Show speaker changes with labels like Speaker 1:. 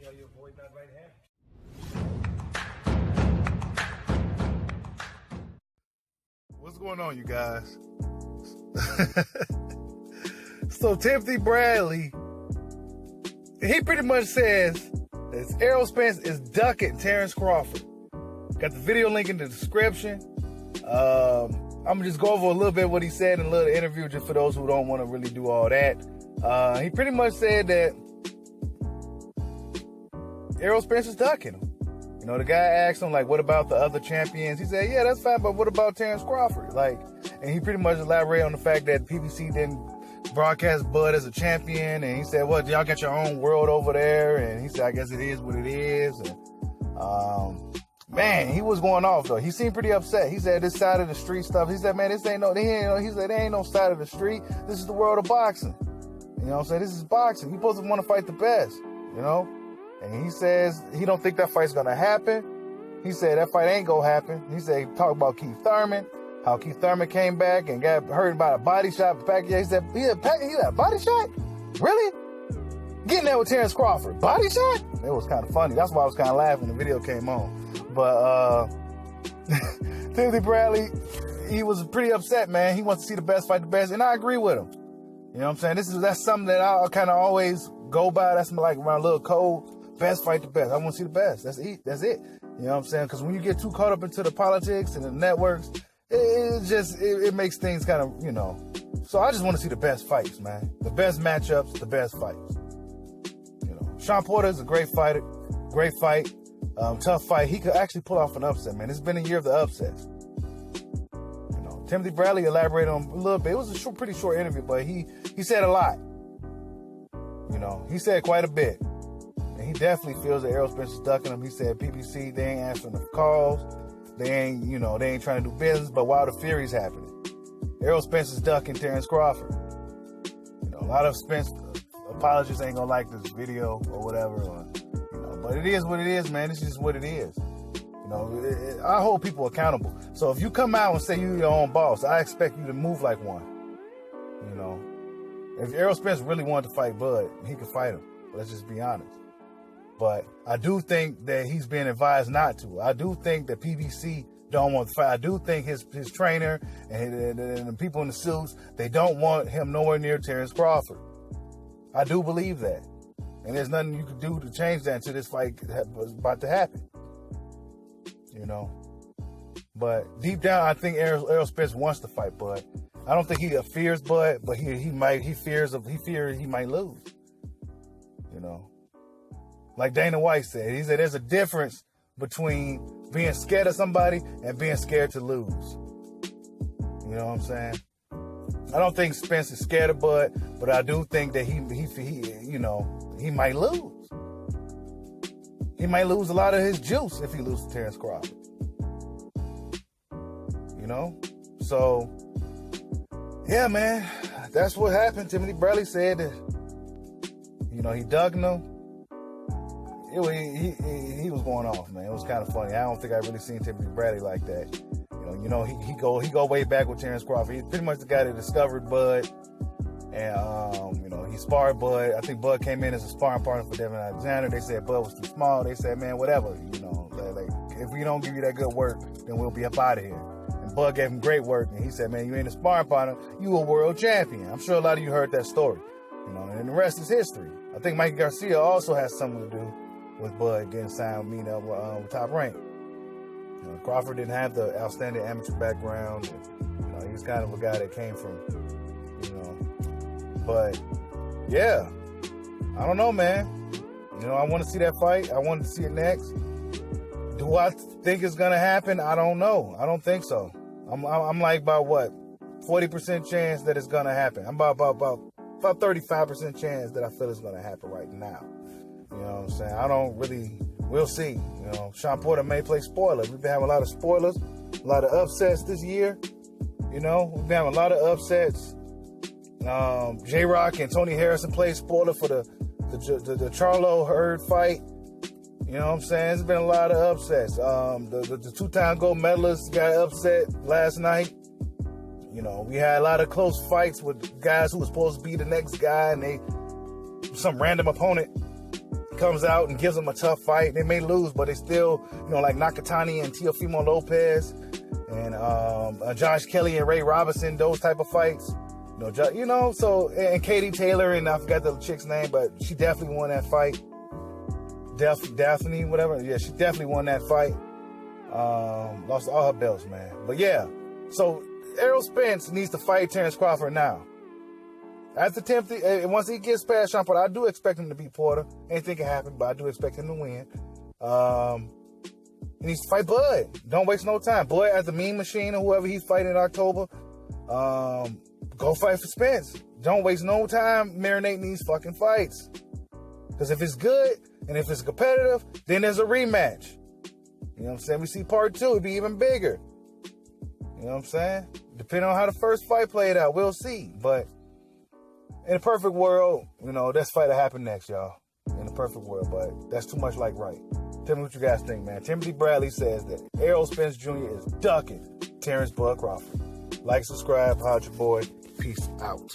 Speaker 1: tell you avoid that right hand.
Speaker 2: What's going on, you guys? So Timothy Bradley, he pretty much says that Errol Spence is ducking Terence Crawford. Got the video link in the description. I'm gonna just go over a little bit what he said in a little interview, just for those who don't want to really do all that. He pretty much said that Errol Spence is ducking him. You know, the guy asked him, like, what about the other champions? He said, yeah, that's fine, but what about Terence Crawford? Like, and he pretty much elaborated on the fact that PBC didn't broadcast Bud as a champion, and he said, well, y'all got your own world over there, and he said, I guess it is what it is. And, man, he was going off, though. He seemed pretty upset. He said, this side of the street stuff, he said, man, this ain't no, he said, there ain't no side of the street. This is the world of boxing. You know what I'm saying? This is boxing. You're supposed to want to fight the best, you know? And he says he don't think that fight's going to happen. He said that fight ain't going to happen. He said he talked about Keith Thurman, how Keith Thurman came back and got hurt by a body shot. He said, he had a body shot? Really? Getting there with Terence Crawford. Body shot? It was kind of funny. That's why I was kind of laughing when the video came on. But Timothy Bradley, he was pretty upset, man. He wants to see the best fight the best, and I agree with him. You know what I'm saying? That's something that I kind of always go by. That's like my little code. Best fight the best. I want to see the best. That's it. You know what I'm saying? Because when you get too caught up into the politics and the networks, it makes things kind of, you know. So I just want to see the best fights, man. The best matchups, the best fights. You know, Sean Porter is a great fighter. Great fight. Tough fight. He could actually pull off an upset, man. It's been a year of the upsets. You know, Timothy Bradley elaborated on a little bit. It was a pretty short interview, but he said a lot. You know, he said quite a bit. And he definitely feels that Errol Spence is ducking him. He said PBC, they ain't answering the calls. They ain't trying to do business. But while the Fury's happening, Errol Spence is ducking Terence Crawford. You know, a lot of Spence apologists ain't gonna like this video or whatever. But it is what it is, man. It's just what it is. You know, I hold people accountable. So if you come out and say you're your own boss, I expect you to move like one. You know, if Errol Spence really wanted to fight Bud, he could fight him. Let's just be honest. But I do think that he's being advised not to. I do think that PBC don't want to fight. I do think his trainer and the people in the suits, they don't want him nowhere near Terence Crawford. I do believe that. And there's nothing you can do to change that until this fight was about to happen. You know? But deep down, I think Errol Spence wants to fight Bud. I don't think he fears Bud, but he fears he might lose. You know? Like Dana White said, he said there's a difference between being scared of somebody and being scared to lose. You know what I'm saying? I don't think Spence is scared of Bud, but I do think that he might lose. He might lose a lot of his juice if he loses to Terence Crawford. You know? So, yeah, man, that's what happened. Timothy Bradley said that, you know, he ducked him. He was going off, man. It was kind of funny. I don't think I really seen Timothy Bradley like that. You know, he go way back with Terence Crawford. He's pretty much the guy that discovered Bud, and you know, he sparred Bud. I think Bud came in as a sparring partner for Devin Alexander. They said Bud was too small. They said, man, whatever. You know, like if we don't give you that good work, then we'll be up out of here. And Bud gave him great work, and he said, man, you ain't a sparring partner. You a world champion. I'm sure a lot of you heard that story. You know, and the rest is history. I think Mikey Garcia also has something to do with Bud getting signed, meeting up with Top Rank. You know, Crawford didn't have the outstanding amateur background. And, you know, he was kind of a guy that came from, you know. But, yeah, I don't know, man. You know, I want to see that fight. I want to see it next. Do I think it's going to happen? I don't know. I don't think so. I'm like about, 40% chance that it's going to happen. I'm about 35% chance that I feel it's going to happen right now. You know what I'm saying? I don't really, we'll see. You know, Sean Porter may play spoiler. We've been having a lot of spoilers, a lot of upsets this year. You know, we've been having a lot of upsets. J-Rock and Tony Harrison played spoiler for the Charlo Hurd fight. You know what I'm saying? There's been a lot of upsets. The two-time gold medalist got upset last night. You know, we had a lot of close fights with guys who were supposed to be the next guy, and some random opponent comes out and gives him a tough fight. They may lose, but they still, like Nakatani and Teofimo Lopez and Josh Kelly and Ray Robinson, those type of fights. So, and Katie Taylor, and I forgot the chick's name, but she definitely won that fight. Daphne, whatever. Yeah, she definitely won that fight. Lost all her belts, man. But yeah, so Errol Spence needs to fight Terence Crawford now. After Timothy, once he gets past Sean Porter, I do expect him to beat Porter. Anything can happen, but I do expect him to win. He needs to fight Bud. Don't waste no time. Bud as the Mean Machine or whoever he's fighting in October. Go fight for Spence. Don't waste no time marinating these fucking fights. Because if it's good and if it's competitive, then there's a rematch. You know what I'm saying? We see part 2, it'd be even bigger. You know what I'm saying? Depending on how the first fight played out, we'll see. But in a perfect world, this fight will happen next, y'all. In a perfect world, but that's too much like right. Tell me what you guys think, man. Timothy Bradley says that Errol Spence Jr. is ducking Terence Bud Crawford. Like, subscribe, holla at your boy. Peace out.